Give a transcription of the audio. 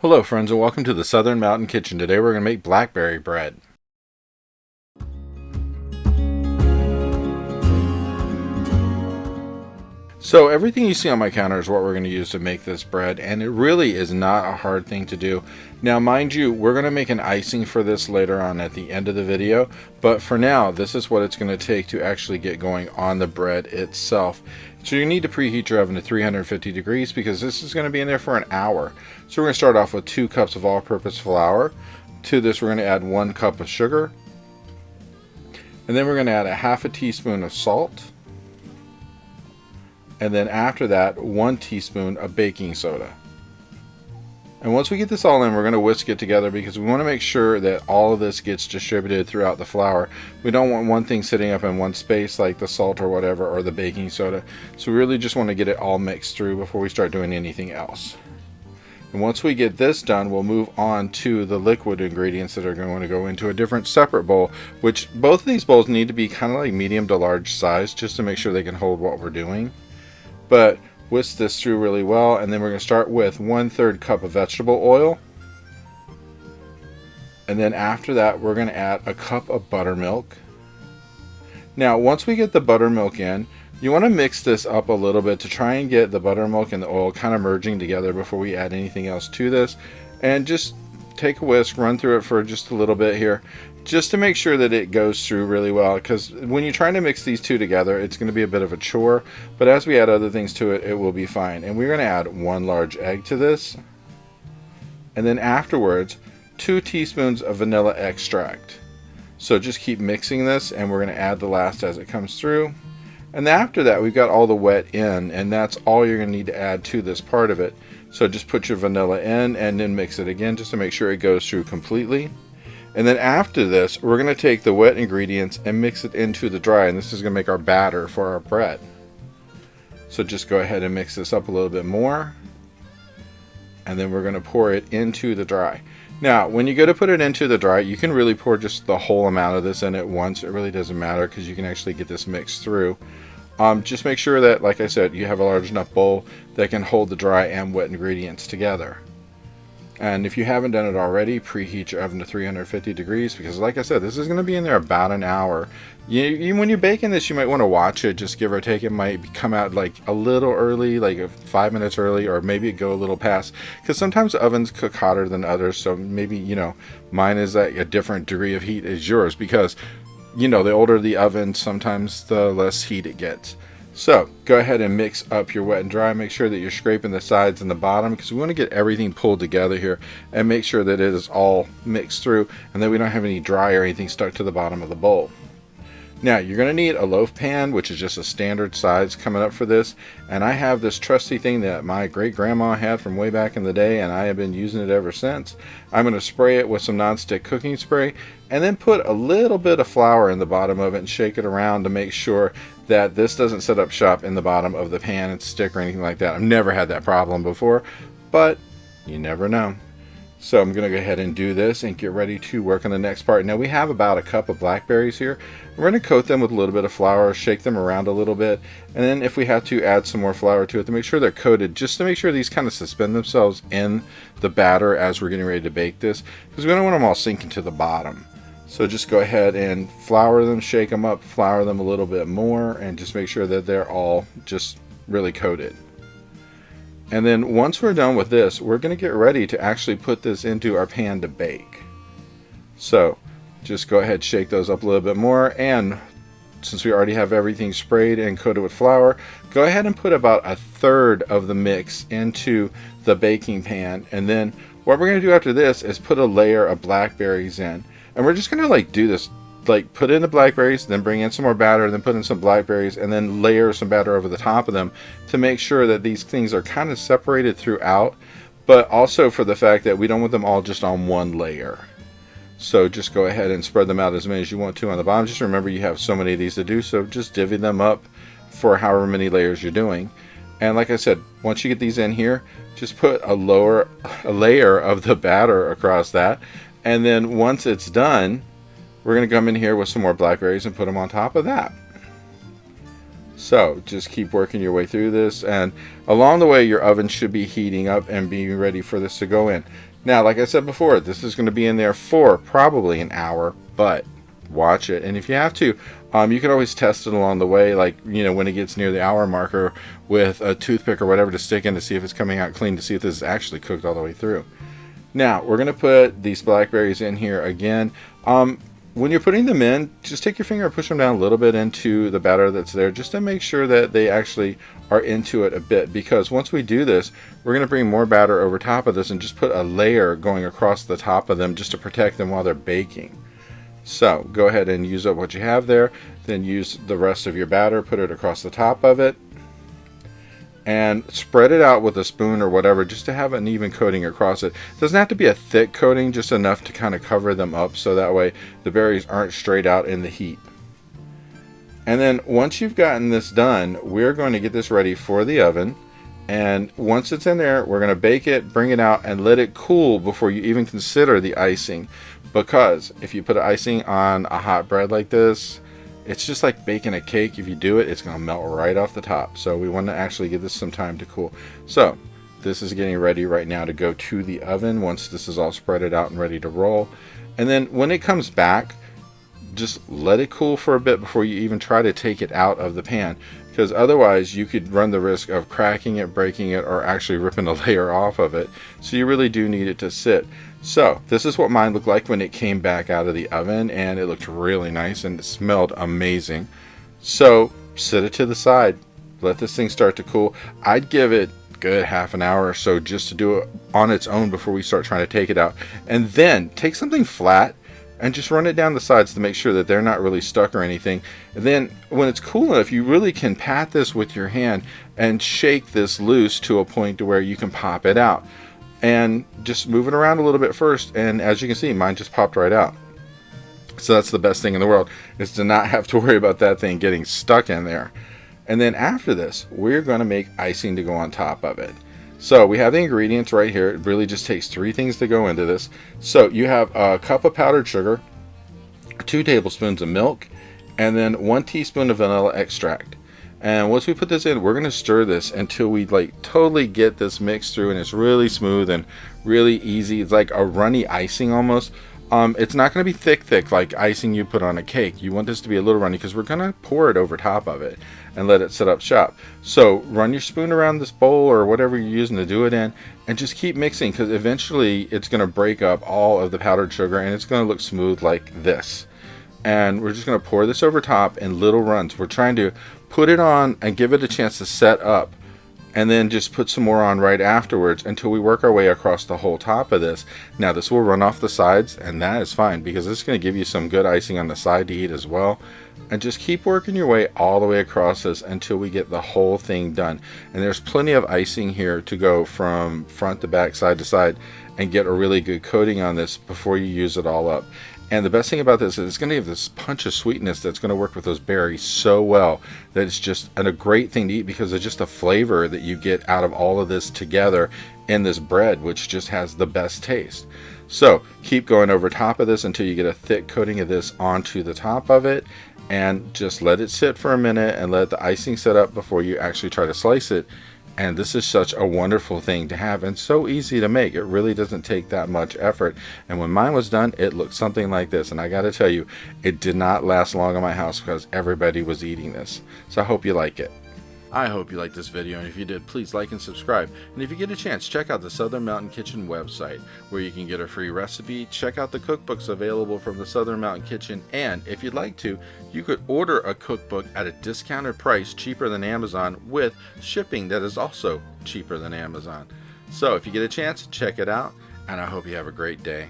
Hello friends and welcome to the Southern Mountain Kitchen. Today we're going to make blackberry bread. So everything you see on my counter is what we're going to use to make this bread, and it really is not a hard thing to do. Now mind you, we're going to make an icing for this later on at the end of the video, but for now this is what it's going to take to actually get going on the bread itself. So you need to preheat your oven to 350 degrees because this is going to be in there for an hour. So we're going to start off with 2 cups of all-purpose flour. To this we're going to add 1 cup of sugar, and then we're going to add a half a teaspoon of salt. And then after that, 1 teaspoon of baking soda. And once we get this all in, we're going to whisk it together because we want to make sure that all of this gets distributed throughout the flour. We don't want one thing sitting up in one space like the salt or whatever, or the baking soda. So we really just want to get it all mixed through before we start doing anything else. And once we get this done, we'll move on to the liquid ingredients that are going to go into a different separate bowl, which both of these bowls need to be kind of like medium to large size just to make sure they can hold what we're doing. But whisk this through really well, and then we're going to start with 1/3 cup of vegetable oil, and then after that we're going to add a cup of buttermilk. Now once we get the buttermilk in, you want to mix this up a little bit to try and get the buttermilk and the oil kind of merging together before we add anything else to this, and just take a whisk, run through it for just a little bit here, just to make sure that it goes through really well, because when you're trying to mix these two together it's going to be a bit of a chore, but as we add other things to it, it will be fine. And we're going to add 1 large egg to this, and then afterwards 2 teaspoons of vanilla extract. So just keep mixing this, and we're going to add the last as it comes through. And after that we've got all the wet in, and that's all you're going to need to add to this part of it. So just put your vanilla in and then mix it again just to make sure it goes through completely. And then after this we're going to take the wet ingredients and mix it into the dry, and this is going to make our batter for our bread. So just go ahead and mix this up a little bit more, and then we're going to pour it into the dry. Now when you go to put it into the dry, you can really pour just the whole amount of this in at once. It really doesn't matter because you can actually get this mixed through. Just make sure that, like I said, you have a large enough bowl that can hold the dry and wet ingredients together. And if you haven't done it already, preheat your oven to 350 degrees because, like I said, this is going to be in there about an hour. When you're baking this, you might want to watch it, just give or take. It might come out like a little early, like 5 minutes early, or maybe go a little past, because sometimes ovens cook hotter than others. So maybe, mine is at a different degree of heat as yours, because the older the oven, sometimes the less heat it gets. So go ahead and mix up your wet and dry. Make sure that you're scraping the sides and the bottom, because we want to get everything pulled together here and make sure that it is all mixed through and that we don't have any dry or anything stuck to the bottom of the bowl. Now you're going to need a loaf pan, which is just a standard size coming up for this, and I have this trusty thing that my great grandma had from way back in the day, and I have been using it ever since. I'm going to spray it with some nonstick cooking spray and then put a little bit of flour in the bottom of it and shake it around to make sure that this doesn't set up shop in the bottom of the pan and stick or anything like that. I've never had that problem before, but you never know. So I'm going to go ahead and do this and get ready to work on the next part. Now we have about a cup of blackberries here. We're going to coat them with a little bit of flour, shake them around a little bit, and then if we have to, add some more flour to it to make sure they're coated, just to make sure these kind of suspend themselves in the batter as we're getting ready to bake this, because we don't want them all sinking to the bottom. So just go ahead and flour them, shake them up, flour them a little bit more, and just make sure that they're all just really coated. And then once we're done with this, we're going to get ready to actually put this into our pan to bake. So just go ahead, shake those up a little bit more, and since we already have everything sprayed and coated with flour, go ahead and put about 1/3 of the mix into the baking pan. And then what we're going to do after this is put a layer of blackberries in. And we're just going to do this, put in the blackberries, then bring in some more batter, then put in some blackberries, and then layer some batter over the top of them to make sure that these things are kind of separated throughout, but also for the fact that we don't want them all just on one layer. So just go ahead and spread them out as many as you want to on the bottom. Just remember you have so many of these to do, so just divvy them up for however many layers you're doing. And like I said, once you get these in here, just put a layer of the batter across that. And then once it's done, we're going to come in here with some more blackberries and put them on top of that. So just keep working your way through this, and along the way your oven should be heating up and being ready for this to go in. Now, like I said before, this is going to be in there for probably an hour, but watch it. And if you have to, you can always test it along the way, like, you know, when it gets near the hour marker with a toothpick or whatever to stick in to see if it's coming out clean, to see if this is actually cooked all the way through. Now we're going to put these blackberries in here again. When you're putting them in, just take your finger and push them down a little bit into the batter that's there, just to make sure that they actually are into it a bit, because once we do this, we're going to bring more batter over top of this and just put a layer going across the top of them just to protect them while they're baking. So go ahead and use up what you have there, then use the rest of your batter, put it across the top of it, and spread it out with a spoon or whatever, just to have an even coating across it. It doesn't have to be a thick coating, just enough to kind of cover them up, so that way the berries aren't straight out in the heat. And then once you've gotten this done, we're going to get this ready for the oven. And once it's in there, we're going to bake it, bring it out, and let it cool before you even consider the icing. Because if you put icing on a hot bread like this, it's just like baking a cake. If you do it, it's going to melt right off the top. So we want to actually give this some time to cool. So this is getting ready right now to go to the oven once this is all spreaded out and ready to roll. And then when it comes back, just let it cool for a bit before you even try to take it out of the pan, because otherwise you could run the risk of cracking it, breaking it, or actually ripping a layer off of it. So you really do need it to sit. So this is what mine looked like when it came back out of the oven, and it looked really nice and it smelled amazing. So set it to the side, let this thing start to cool. I'd give it a good half an hour or so just to do it on its own before we start trying to take it out. And then take something flat and just run it down the sides to make sure that they're not really stuck or anything. And then when it's cool enough, you really can pat this with your hand and shake this loose to a point to where you can pop it out. And just move it around a little bit first, and as you can see, mine just popped right out. So that's the best thing in the world, is to not have to worry about that thing getting stuck in there. And then after this, we're going to make icing to go on top of it. So we have the ingredients right here. It really just takes 3 things to go into this. So you have a cup of powdered sugar, 2 tablespoons of milk, and then 1 teaspoon of vanilla extract. And once we put this in, we're going to stir this until we like totally get this mixed through and it's really smooth and really easy. It's like a runny icing almost. It's not going to be thick like icing you put on a cake. You want this to be a little runny because we're going to pour it over top of it and let it sit up shop. So run your spoon around this bowl or whatever you're using to do it in, and just keep mixing, because eventually it's going to break up all of the powdered sugar and it's going to look smooth like this. And we're just going to pour this over top in little runs. We're trying to put it on and give it a chance to set up, and then just put some more on right afterwards until we work our way across the whole top of this. Now this will run off the sides, and that is fine because this is going to give you some good icing on the side to eat as well. And just keep working your way all the way across this until we get the whole thing done. And there's plenty of icing here to go from front to back, side to side, and get a really good coating on this before you use it all up. And the best thing about this is it's going to give this punch of sweetness that's going to work with those berries so well that it's just a great thing to eat, because of just the flavor that you get out of all of this together in this bread, which just has the best taste. So keep going over top of this until you get a thick coating of this onto the top of it, and just let it sit for a minute and let the icing set up before you actually try to slice it. And this is such a wonderful thing to have, and so easy to make. It really doesn't take that much effort. And when mine was done, it looked something like this. And I got to tell you, it did not last long in my house because everybody was eating this. So I hope you like it. I hope you liked this video, and if you did, please like and subscribe. And if you get a chance, check out the Southern Mountain Kitchen website, where you can get a free recipe, check out the cookbooks available from the Southern Mountain Kitchen, and if you'd like to, you could order a cookbook at a discounted price, cheaper than Amazon, with shipping that is also cheaper than Amazon. So if you get a chance, check it out, and I hope you have a great day.